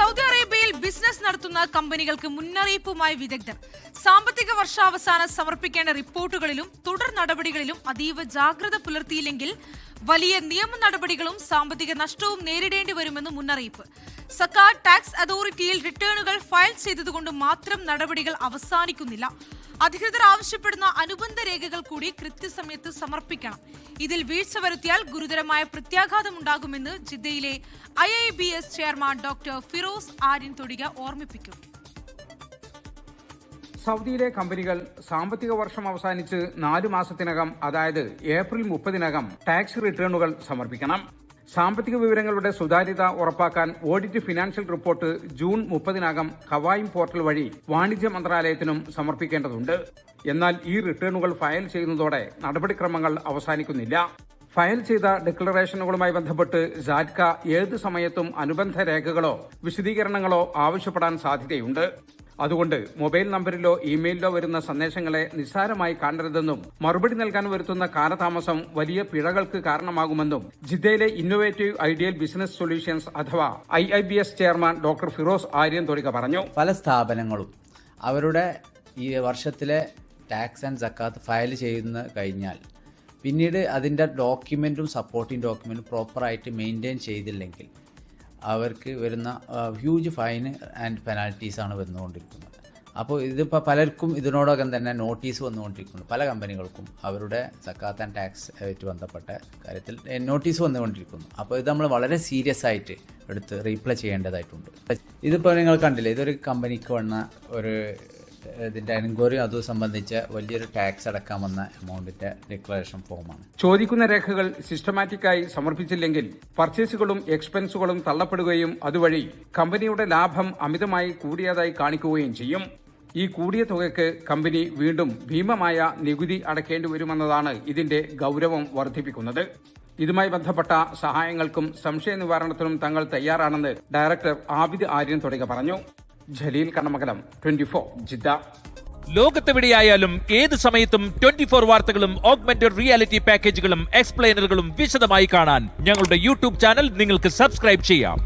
Saudi അറേബ്യയിൽ business നടത്തുന്ന കമ്പനികൾക്ക് മുന്നറിയിപ്പുമായി വിദഗ്ധർ. സാമ്പത്തിക വർഷാവസാനം സമർപ്പിക്കേണ്ട റിപ്പോർട്ടുകളിലും തുടർ നടപടികളിലും അതീവ ജാഗ്രത പുലർത്തിയില്ലെങ്കിൽ വലിയ നിയമ നടപടികളും സാമ്പത്തിക നഷ്ടവും നേരിടേണ്ടി വരുമെന്ന് മുന്നറിയിപ്പ്. സക്കാത്ത് ടാക്സ് അതോറിറ്റിയിൽ റിട്ടേണുകൾ ഫയൽ ചെയ്തതുകൊണ്ട് മാത്രം നടപടികൾ അവസാനിക്കുന്നില്ല. അധികൃതർ ആവശ്യപ്പെടുന്ന അനുബന്ധ രേഖകൾ കൂടി കൃത്യസമയത്ത് സമർപ്പിക്കണം. ഇതിൽ വീഴ്ച വരുത്തിയാൽ ഗുരുതരമായ പ്രത്യാഘാതമുണ്ടാകുമെന്ന് ജിദ്ദയിലെ IIBS chairman doctor Feroz Aryan Thodika ഓർമ്മിപ്പിക്കും. സൗദിയിലെ കമ്പനികൾ സാമ്പത്തിക വർഷം അവസാനിച്ച് 4 മാസത്തിനകം, അതായത് ഏപ്രിൽ 30-നകം ടാക്സ് റിട്ടേണുകൾ സമർപ്പിക്കണം. സാമ്പത്തിക വിവരങ്ങളുടെ സുതാര്യത ഉറപ്പാക്കാൻ ഓഡിറ്റ് ഫിനാൻഷ്യൽ റിപ്പോർട്ട് ജൂൺ 30-നകം ഖവായിം പോർട്ടൽ വഴി വാണിജ്യ മന്ത്രാലയത്തിനും സമർപ്പിക്കേണ്ടതുണ്ട്. എന്നാൽ ഈ റിട്ടേണുകൾ ഫയൽ ചെയ്യുന്നതോടെ നടപടിക്രമങ്ങൾ അവസാനിക്കുന്നില്ല. ഫയൽ ചെയ്ത ഡിക്ലറേഷനുകളുമായി ബന്ധപ്പെട്ട് സാറ്റ്ക ഏത് സമയത്തും അനുബന്ധ രേഖകളോ വിശദീകരണങ്ങളോ ആവശ്യപ്പെടാൻ സാധ്യതയുണ്ട്. അതുകൊണ്ട് മൊബൈൽ നമ്പറിലോ ഇമെയിലിലോ വരുന്ന സന്ദേശങ്ങളെ നിസ്സാരമായി കാണരുതെന്നും മറുപടി നൽകാൻ വരുത്തുന്ന കാലതാമസം വലിയ പിഴകൾക്ക് കാരണമാകുമെന്നും ജിദ്ദയിലെ ഇന്നോവേറ്റീവ് ഐഡിയൽ ബിസിനസ് സൊല്യൂഷൻസ് അഥവാ IIBS chairman doctor Feroz Aryan Thodika പറഞ്ഞു. പല സ്ഥാപനങ്ങളും അവരുടെ ഈ വർഷത്തിലെ ടാക്സ് ആൻഡ് സക്കാത്ത് ഫയൽ ചെയ്യുന്ന കഴിഞ്ഞാൽ പിന്നീട് അതിൻ്റെ ഡോക്യുമെൻറ്റും സപ്പോർട്ടിംഗ് ഡോക്യുമെൻറ്റും പ്രോപ്പറായിട്ട് മെയിൻറ്റെയിൻ ചെയ്തില്ലെങ്കിൽ അവർക്ക് വരുന്ന ഹ്യൂജ് ഫൈൻ ആൻഡ് പെനാൽറ്റീസാണ് വന്നുകൊണ്ടിരിക്കുന്നത്. അപ്പോൾ ഇതിപ്പോൾ പലർക്കും ഇതിനോടകം തന്നെ നോട്ടീസ് വന്നുകൊണ്ടിരിക്കുന്നു. പല കമ്പനികൾക്കും അവരുടെ സക്കാത്ത് ആൻഡ് ടാക്സ് ആയിട്ട് ബന്ധപ്പെട്ട കാര്യത്തിൽ നോട്ടീസ് വന്നുകൊണ്ടിരിക്കുന്നു. അപ്പോൾ ഇത് നമ്മൾ വളരെ സീരിയസ് ആയിട്ട് എടുത്ത് റീപ്ലൈ ചെയ്യേണ്ടതായിട്ടുണ്ട്. ഇതിപ്പോൾ നിങ്ങൾ കണ്ടില്ലേ, ഇതൊരു കമ്പനിക്ക് വന്ന ഒരു ഇതിന്റെ എൻക്വയറി അത് സംബന്ധിച്ച് വലിയൊരു ടാക്സ് അടക്കാൻ വന്ന എമൗണ്ടിന്റെ ഡിക്ലറേഷൻ ഫോമാണ്. ചോദിക്കുന്ന രേഖകൾ സിസ്റ്റമാറ്റിക്കായി സമർപ്പിച്ചില്ലെങ്കിൽ പർച്ചേസുകളും എക്സ്പെൻസുകളും തള്ളപ്പെടുകയും അതുവഴി കമ്പനിയുടെ ലാഭം അമിതമായി കൂടിയതായി കാണിക്കുകയും ചെയ്യും. ഈ കൂടിയ തുകയ്ക്ക് കമ്പനി വീണ്ടും ഭീമമായ നികുതി അടക്കേണ്ടി വരുമെന്നതാണ് ഇതിന്റെ ഗൗരവം വർദ്ധിപ്പിക്കുന്നത്. ഇതുമായി ബന്ധപ്പെട്ട സഹായങ്ങൾക്കും സംശയ നിവാരണത്തിനും തങ്ങൾ തയ്യാറാണെന്ന് ഡയറക്ടർ ആബിദ് ആര്യൻ തൊടിക പറഞ്ഞു. ജലീൽ കണ്ണമംഗലം, 24 ജിദ്ദ. ലോകത്തെവിടെയായാലും ഏത് സമയത്തും 24 വാർത്തകളും ഓഗ്മെന്റഡ് റിയാലിറ്റി പാക്കേജുകളും എക്സ്പ്ലെയിനറുകളും വിശദമായി കാണാൻ ഞങ്ങളുടെ YouTube ചാനൽ നിങ്ങൾക്ക് സബ്സ്ക്രൈബ് ചെയ്യാം.